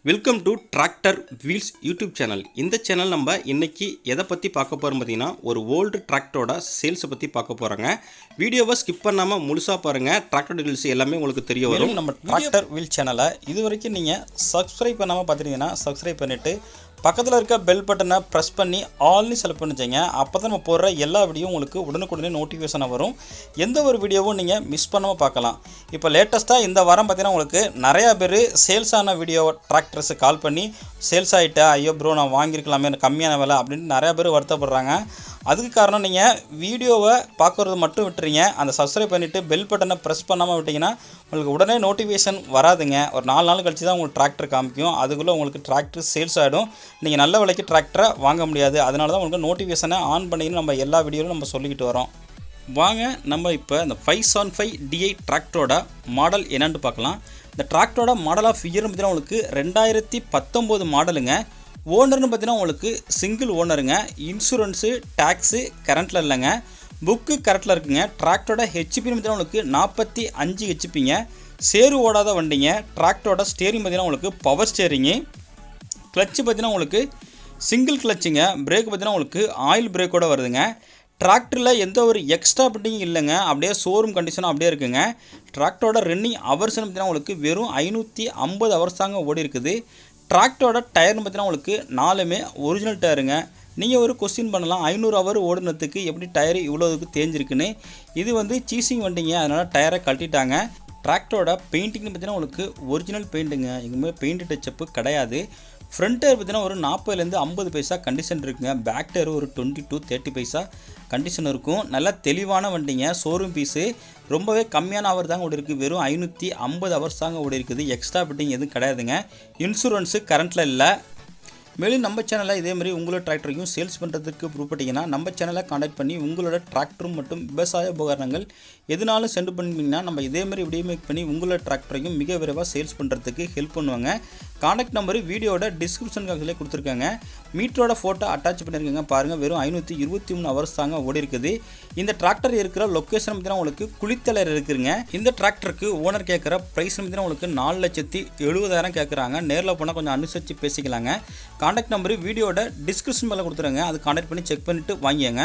Welcome to tractor wheels YouTube channel. இந்த channel நம்ம இன்னைக்கு எதை பற்றி பார்க்க போகிறோம் பார்த்தீங்கன்னா, ஒரு ஓல்டு டிராக்டரோட சேல்ஸை பற்றி பார்க்க போகிறாங்க. வீடியோவை ஸ்கிப் பண்ணாமல் முழுசாக பாருங்கள். டிராக்டர் டீல்ஸ் எல்லாமே உங்களுக்கு தெரிய வரும். நம்ம டிராக்டர் வீல் சேனலை இது வரைக்கும் நீங்கள் சப்ஸ்கிரைப் பண்ணாமல் பார்த்துட்டீங்கன்னா சப்ஸ்கிரைப் பண்ணிவிட்டு பக்கத்தில் இருக்க பெல் பட்டனை ப்ரெஸ் பண்ணி ஆல்னு செலக்ட் பண்ணிச்சிங்க. அப்போ தான் நம்ம போடுற எல்லா வீடியோவும் உங்களுக்கு உடனுக்குடனே நோட்டிஃபிகேஷனாக வரும். எந்த ஒரு வீடியோவும் நீங்கள் மிஸ் பண்ணாமல் பார்க்கலாம். இப்போ லேட்டஸ்ட்டாக இந்த வாரம் பார்த்தீங்கன்னா உங்களுக்கு நிறையா பேர் சேல்ஸ் ஆன வீடியோ டிராக்டர்ஸு கால் பண்ணி சேல்ஸ் ஆகிட்டா, ஐயோ ப்ரோ நான் வாங்கியிருக்கலாமே கம்மியான விலை அப்படின்னு நிறையா பேர் வருத்தப்படுறாங்க. அதுக்கு காரணம் நீங்கள் வீடியோவை பார்க்குறது மட்டும் விட்டுறீங்க. அந்த சப்ஸ்கிரைப் பண்ணிவிட்டு பெல் பட்டனை ப்ரெஸ் பண்ணாமல் விட்டிங்கன்னா உங்களுக்கு உடனே நோட்டிஃபிகேஷன் வராதுங்க. ஒரு 4 நாள் கழிச்சு தான் உங்களுக்கு டிராக்டர் காமிக்கும். அதுக்குள்ளே உங்களுக்கு டிராக்டர் சேல்ஸ் ஆகிடும். நீங்கள் நல்ல விலைக்கு டிராக்டரை வாங்க முடியாது. அதனால தான் உங்களுக்கு நோட்டிஃபிகேஷனை ஆன் பண்ணின்னு நம்ம எல்லா வீடியோவிலும் நம்ம சொல்லிக்கிட்டு வரோம். வாங்க நம்ம இப்போ இந்த 575 DI டிராக்டரோட மாடல் என்னென்னு பார்க்கலாம். இந்த டிராக்டரோட மாடல் ஆஃப் இயர்னு பார்த்தீங்கன்னா உங்களுக்கு 2019 மாடலுங்க. ஓனர்னு பார்த்தீங்கன்னா உங்களுக்கு சிங்கிள் ஓனருங்க. இன்சூரன்ஸு டேக்ஸு கரண்ட்டில் இல்லைங்க. புக்கு கரெக்டில் இருக்குங்க. டிராக்டரோட ஹெச்பின்னு பார்த்தீங்கன்னா உங்களுக்கு 45 ஹெச்பிங்க. சேரு ஓடாத வண்டிங்க. டிராக்டரோட ஸ்டேரிங் பார்த்தீங்கன்னா உங்களுக்கு பவர் ஸ்டேரிங்கு. கிளச்சு பார்த்தீங்கன்னா உங்களுக்கு சிங்கிள் கிளச்சுங்க. பிரேக் பார்த்தீங்கன்னா உங்களுக்கு ஆயில் பிரேக்கோடு வருதுங்க. டிராக்டரில் எந்த ஒரு எக்ஸ்ட்ரா பிட்டிங் இல்லைங்க. அப்படியே ஷோரூம் கண்டிஷனும் அப்படியே இருக்குங்க. டிராக்டரோட ரன்னிங் ஹவர்ஸ்னு பார்த்தீங்கன்னா உங்களுக்கு வெறும் 550 ஹவர்ஸ் தாங்க ஓடி இருக்குது. டிராக்டரோட டயர்னு பார்த்தீங்கன்னா உங்களுக்கு 4மே ஒரிஜினல் டயருங்க. நீங்கள் ஒரு கொஸ்டின் பண்ணலாம், 500 ஹவர் ஓடுனதுக்கு எப்படி டயரு இவ்வளோதுக்கு தேஞ்சிருக்குன்னு. இது வந்து சீசிங் வண்டிங்க, அதனால் டயரை கழட்டிட்டாங்க. டிராக்டரோட பெயிண்டிங்னு பார்த்தீங்கன்னா உங்களுக்கு ஒரிஜினல் பெயிண்ட்டுங்க. எங்குமே பெயிண்ட் டச்சப்பு கிடையாது. ஃப்ரண்ட் டயர் பார்த்தீங்கன்னா ஒரு 40லேருந்து 50 பைசா கண்டிஷன் இருக்குங்க. பேக் டயர் ஒரு 20 to 30 பைசா கண்டிஷன் இருக்கும். நல்லா தெளிவான வண்டிங்க. ஷோரூம் பீஸு ரொம்பவே கம்மியான ஹவர் தாங்க ஓடி இருக்குது. வெறும் 550 ஹவர்ஸ் தாங்க ஓடி இருக்குது. எக்ஸ்ட்ரா பிட்டிங் எதுவும் கிடையாதுங்க. இன்சூரன்ஸு கரண்ட்டில் இல்லை. மேலும் நம்ம சேனலில் இதேமாதிரி உங்களோட டிராக்டரையும் சேல்ஸ் பண்ணுறதுக்கு விருப்பப்பட்டீங்கன்னா நம்ம சேனலை கான்டாக்ட் பண்ணி உங்களோட டிராக்டரும் மற்றும் விவசாய உபகரணங்கள் எதுனாலும் சென்ட் பண்ணிங்கன்னா நம்ம இதேமாதிரி வீடியோ மேக் பண்ணி உங்களோட டிராக்டரையும் மிக விரைவாக சேல்ஸ் பண்ணுறதுக்கு ஹெல்ப் பண்ணுவாங்க. கான்டாக்ட் நம்பரு வீடியோட டிஸ்கிரிப்ஷன் பாக்ஸில் கொடுத்துருக்காங்க. மீட்டரோட ஃபோட்டோ அட்டாச் பண்ணியிருக்காங்க பாருங்கள். வெறும் 523 ஹவர்ஸ் தாங்க ஓடி இருக்குது. இந்த டிராக்டர் இருக்கிற லொக்கேஷன் பார்த்தீங்கன்னா உங்களுக்கு குளித்தலையில் இருக்குதுங்க. இந்த டிராக்டருக்கு ஓனர் கேட்குற ப்ரைஸ் பார்த்தீங்கன்னா உங்களுக்கு 4,70,000 கேட்குறாங்க. நேரில் போனால் கொஞ்சம் அனுசரித்து பேசிக்கலாங்க. கான்டாக்ட் நம்பரு வீடியோட டிஸ்கிரிப்ஷன் மேலே கொடுத்துருங்க. அது கான்டாக்ட் பண்ணி செக் பண்ணிவிட்டு வாங்கிங்க.